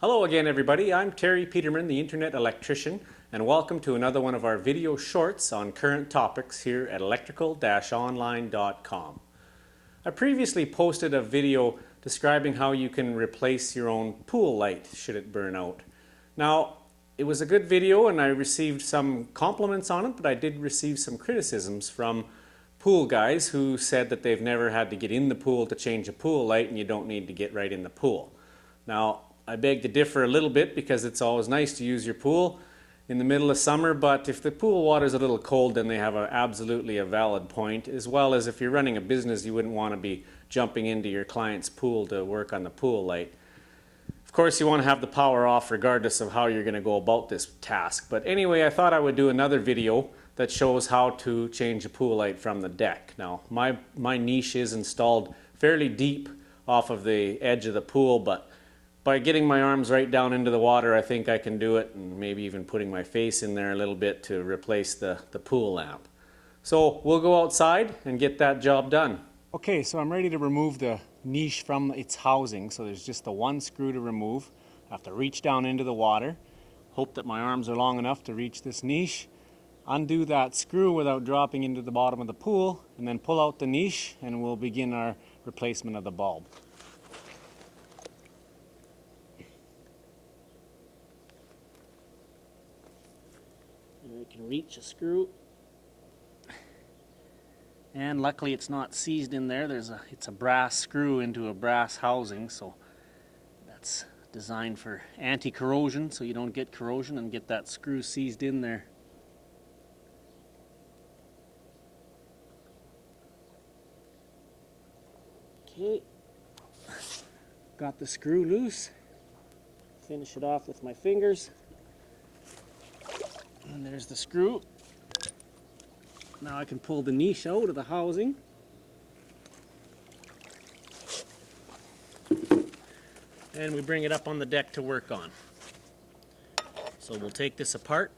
Hello again everybody, I'm Terry Peterman, the Internet Electrician, and welcome to another one of our video shorts on current topics here at electrical-online.com. I previously posted a video describing how you can replace your own pool light should it burn out. Now, it was a good video and I received some compliments on it, but I did receive some criticisms from pool guys who said that they've never had to get in the pool to change a pool light and you don't need to get right in the pool. Now, I beg to differ a little bit because it's always nice to use your pool in the middle of summer, but if the pool water is a little cold, then they have absolutely a valid point, as well as if you're running a business, you wouldn't want to be jumping into your client's pool to work on the pool light. Of course, you want to have the power off regardless of how you're going to go about this task. But anyway, I thought I would do another video that shows how to change a pool light from the deck. Now, my niche is installed fairly deep off of the edge of the pool, but by getting my arms right down into the water, I think I can do it, and maybe even putting my face in there a little bit to replace the pool lamp. So we'll go outside and get that job done. Okay, so I'm ready to remove the niche from its housing. So there's just the one screw to remove. I have to reach down into the water, hope that my arms are long enough to reach this niche, undo that screw without dropping into the bottom of the pool, and then pull out the niche and we'll begin our replacement of the bulb. I can reach a screw, and luckily it's not seized in there. It's a brass screw into a brass housing, so that's designed for anti-corrosion, so you don't get corrosion and get that screw seized in there. Okay, got the screw loose. Finish it off with my fingers. And there's the screw. Now I can pull the niche out of the housing. And we bring it up on the deck to work on. So we'll take this apart,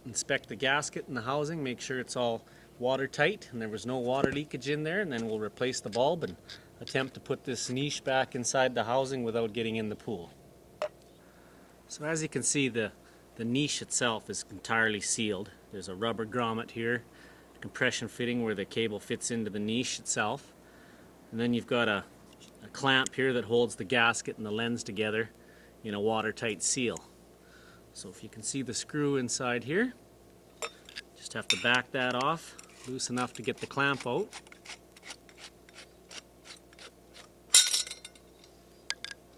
inspect the gasket and the housing, make sure it's all watertight and there was no water leakage in there, and then we'll replace the bulb and attempt to put this niche back inside the housing without getting in the pool. So as you can see, the niche itself is entirely sealed. There's a rubber grommet here, a compression fitting where the cable fits into the niche itself. And then you've got a clamp here that holds the gasket and the lens together in a watertight seal. So if you can see the screw inside here, just have to back that off, loose enough to get the clamp out.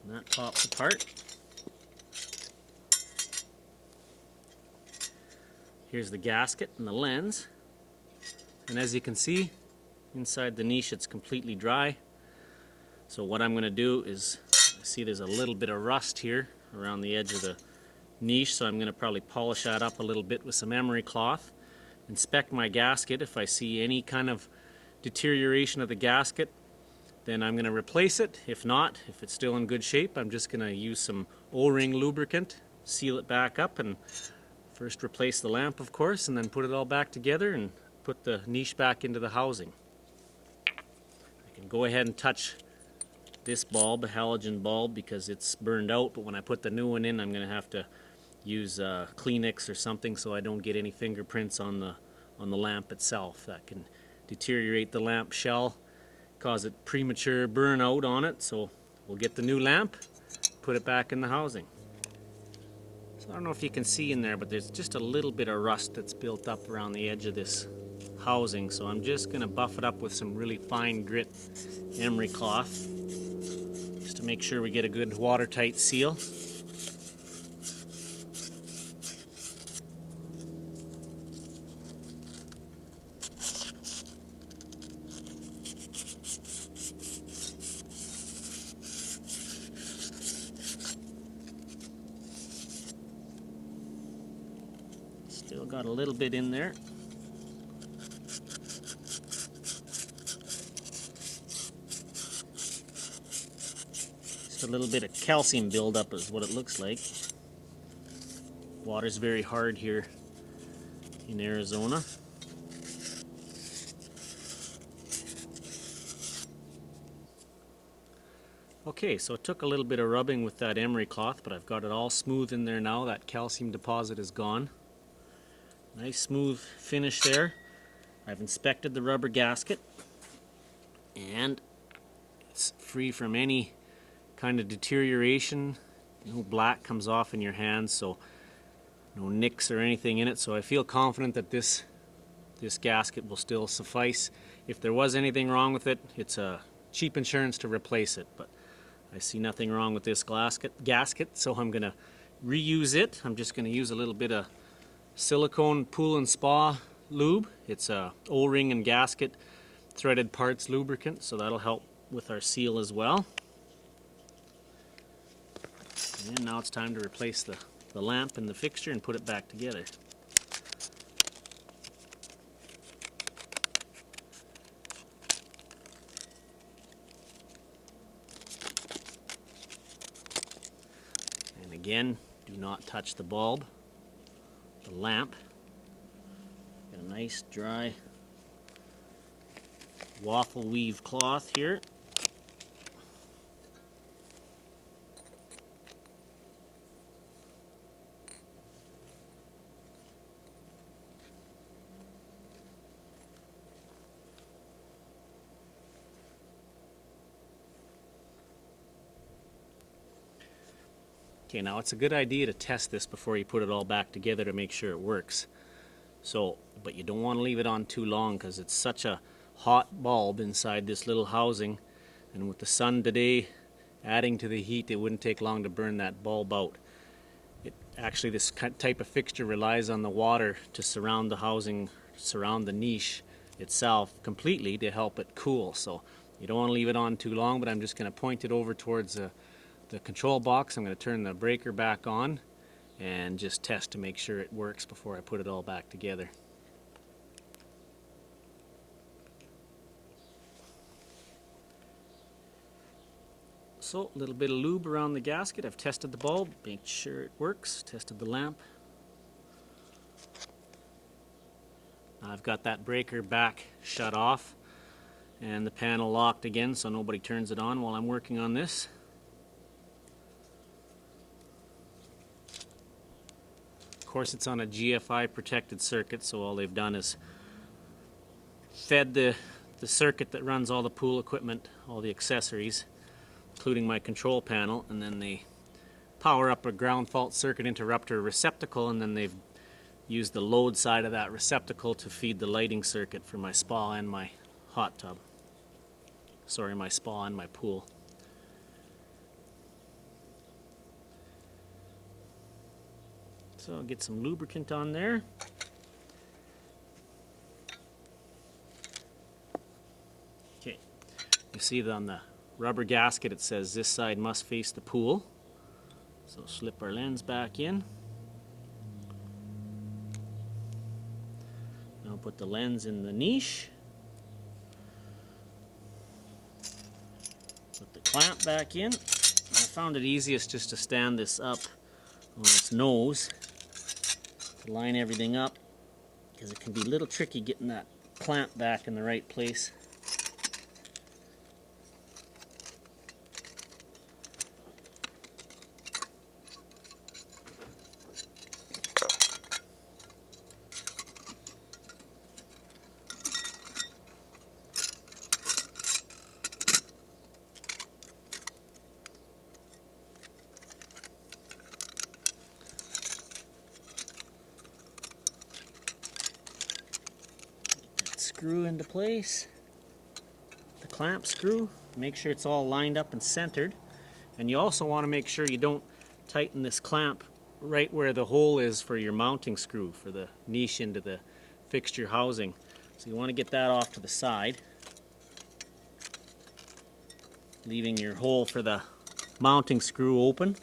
And that pops apart. Here's the gasket and the lens, and as you can see inside the niche it's completely dry. So what I'm going to do is, I see there's a little bit of rust here around the edge of the niche, so I'm going to probably polish that up a little bit with some emery cloth, inspect my gasket. If I see any kind of deterioration of the gasket, then I'm going to replace it. If not, if it's still in good shape, I'm just going to use some O-ring lubricant, seal it back up, and first replace the lamp, of course, and then put it all back together and put the niche back into the housing. I can go ahead and touch this bulb, a halogen bulb, because it's burned out, but when I put the new one in, I'm going to have to use Kleenex or something so I don't get any fingerprints on the lamp itself. That can deteriorate the lamp shell, cause it premature burnout on it, so we'll get the new lamp, put it back in the housing. I don't know if you can see in there, but there's just a little bit of rust that's built up around the edge of this housing, so I'm just going to buff it up with some really fine grit emery cloth just to make sure we get a good watertight seal. Still got a little bit in there. Just a little bit of calcium buildup is what it looks like. Water's very hard here in Arizona. Okay, so it took a little bit of rubbing with that emery cloth, but I've got it all smooth in there now. That calcium deposit is gone. Nice smooth finish there. I've inspected the rubber gasket and it's free from any kind of deterioration. No black comes off in your hands, so no nicks or anything in it. So I feel confident that this gasket will still suffice. If there was anything wrong with it, it's a cheap insurance to replace it, but I see nothing wrong with this gasket, so I'm going to reuse it. I'm just going to use a little bit of silicone pool and spa lube. It's a O-ring and gasket threaded parts lubricant, so that'll help with our seal as well. And now it's time to replace the lamp and the fixture and put it back together. And again, do not touch the bulb, the lamp. Got a nice dry waffle weave cloth here. Okay, now it's a good idea to test this before you put it all back together to make sure it works. So, but you don't want to leave it on too long because it's such a hot bulb inside this little housing, and with the sun today adding to the heat, it wouldn't take long to burn that bulb out. Actually, this type of fixture relies on the water to surround the housing, surround the niche itself completely to help it cool. So you don't want to leave it on too long, but I'm just going to point it over towards the control box. I'm going to turn the breaker back on and just test to make sure it works before I put it all back together. So a little bit of lube around the gasket. I've tested the bulb, make sure it works, tested the lamp. Now I've got that breaker back shut off and the panel locked again so nobody turns it on while I'm working on this. Of course, it's on a GFI protected circuit, so all they've done is fed the circuit that runs all the pool equipment, all the accessories, including my control panel, and then they power up a ground fault circuit interrupter receptacle, and then they've used the load side of that receptacle to feed the lighting circuit for my spa and my hot tub. Sorry, my spa and my pool. So I'll get some lubricant on there. Okay, you see that on the rubber gasket it says this side must face the pool. So slip our lens back in. Now put the lens in the niche. Put the clamp back in. I found it easiest just to stand this up on its nose to line everything up, because it can be a little tricky getting that clamp back in the right place. Screw into place, the clamp screw, make sure it's all lined up and centered. And you also want to make sure you don't tighten this clamp right where the hole is for your mounting screw for the niche into the fixture housing. So you want to get that off to the side, leaving your hole for the mounting screw open.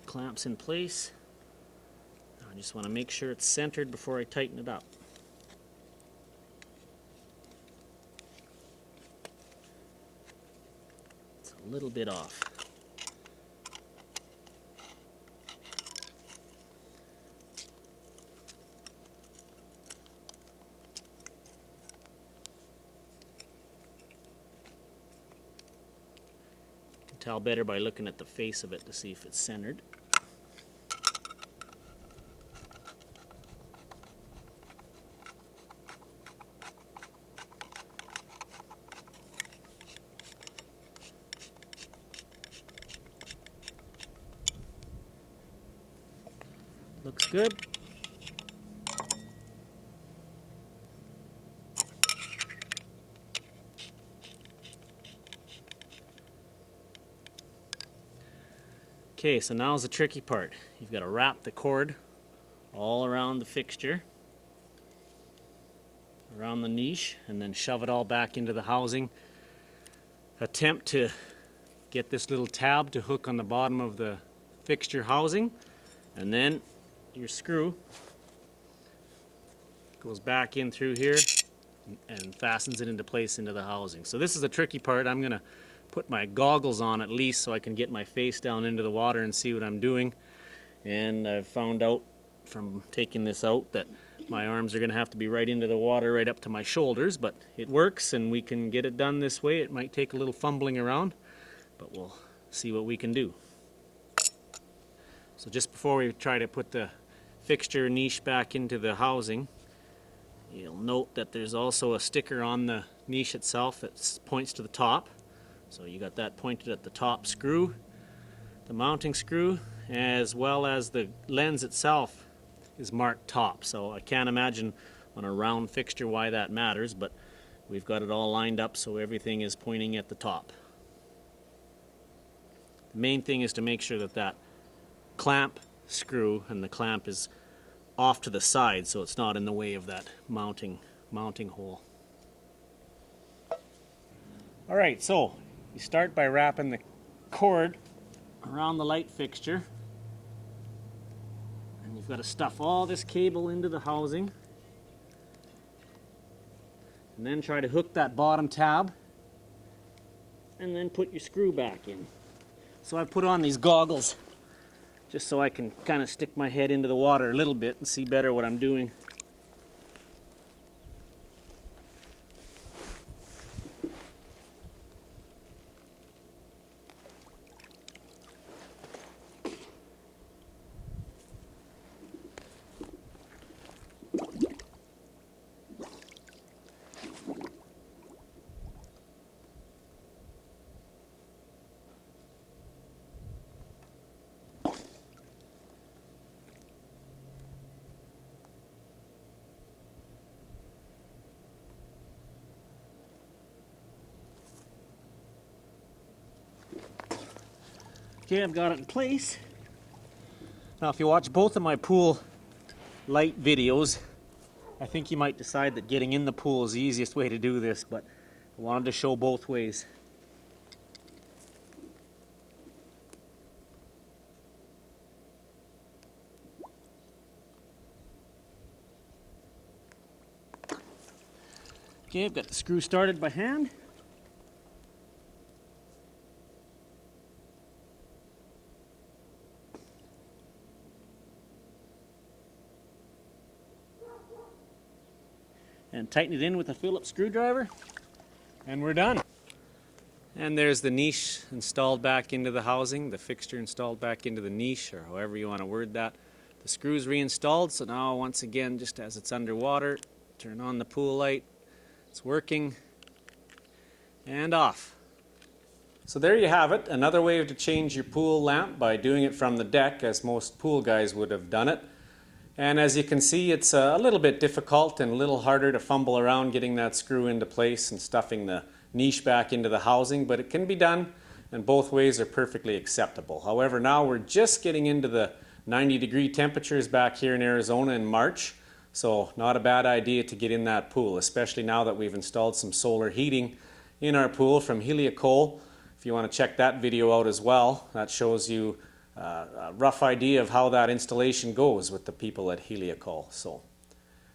Clamps in place. I just want to make sure it's centered before I tighten it up. It's a little bit off. tell better by looking at the face of it to see if it's centered. Looks good. Okay, so now's the tricky part. You've got to wrap the cord all around the fixture, around the niche, and then shove it all back into the housing. Attempt to get this little tab to hook on the bottom of the fixture housing, and then your screw goes back in through here and fastens it into place into the housing. So this is the tricky part. I'm going to put my goggles on at least so I can get my face down into the water and see what I'm doing. And I've found out from taking this out that my arms are going to have to be right into the water, right up to my shoulders, but it works and we can get it done this way. It might take a little fumbling around, but we'll see what we can do. So just before we try to put the fixture niche back into the housing, you'll note that there's also a sticker on the niche itself that points to the top. So you got that pointed at the top screw, the mounting screw, as well as the lens itself is marked top. So I can't imagine on a round fixture why that matters, but we've got it all lined up so everything is pointing at the top. The main thing is to make sure that that clamp screw and the clamp is off to the side so it's not in the way of that mounting hole. Alright, so you start by wrapping the cord around the light fixture, and you've got to stuff all this cable into the housing and then try to hook that bottom tab and then put your screw back in. So I put on these goggles just so I can kind of stick my head into the water a little bit and see better what I'm doing. Okay, I've got it in place. Now if you watch both of my pool light videos, I think you might decide that getting in the pool is the easiest way to do this, but I wanted to show both ways. Okay, I've got the screw started by hand. And tighten it in with a Phillips screwdriver, and we're done. And there's the niche installed back into the housing, the fixture installed back into the niche, or however you want to word that. The screw's reinstalled, so now once again, just as it's underwater, turn on the pool light. It's working, and off. So there you have it, another way to change your pool lamp by doing it from the deck, as most pool guys would have done it. And as you can see, it's a little bit difficult and a little harder to fumble around getting that screw into place and stuffing the niche back into the housing, but it can be done, and both ways are perfectly acceptable. However, now we're just getting into the 90-degree temperatures back here in Arizona in March, so not a bad idea to get in that pool, especially now that we've installed some solar heating in our pool from Heliocol. If you want to check that video out as well, that shows you a rough idea of how that installation goes with the people at Heliocol. So,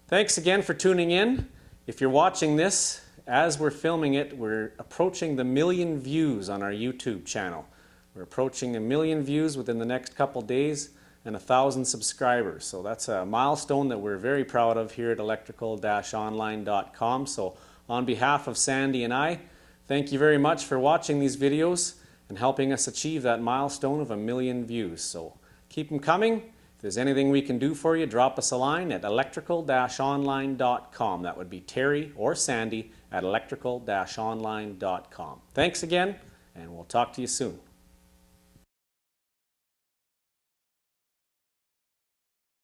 thanks again for tuning in. If you're watching this, as we're filming it, we're approaching the 1 million views on our YouTube channel. We're approaching 1 million views within the next couple days and 1,000 subscribers. So that's a milestone that we're very proud of here at electrical-online.com. So on behalf of Sandy and I, thank you very much for watching these videos, and helping us achieve that milestone of 1 million views. So keep them coming. If there's anything we can do for you, drop us a line at electrical-online.com. That would be Terry or Sandy at electrical-online.com. Thanks again, and we'll talk to you soon.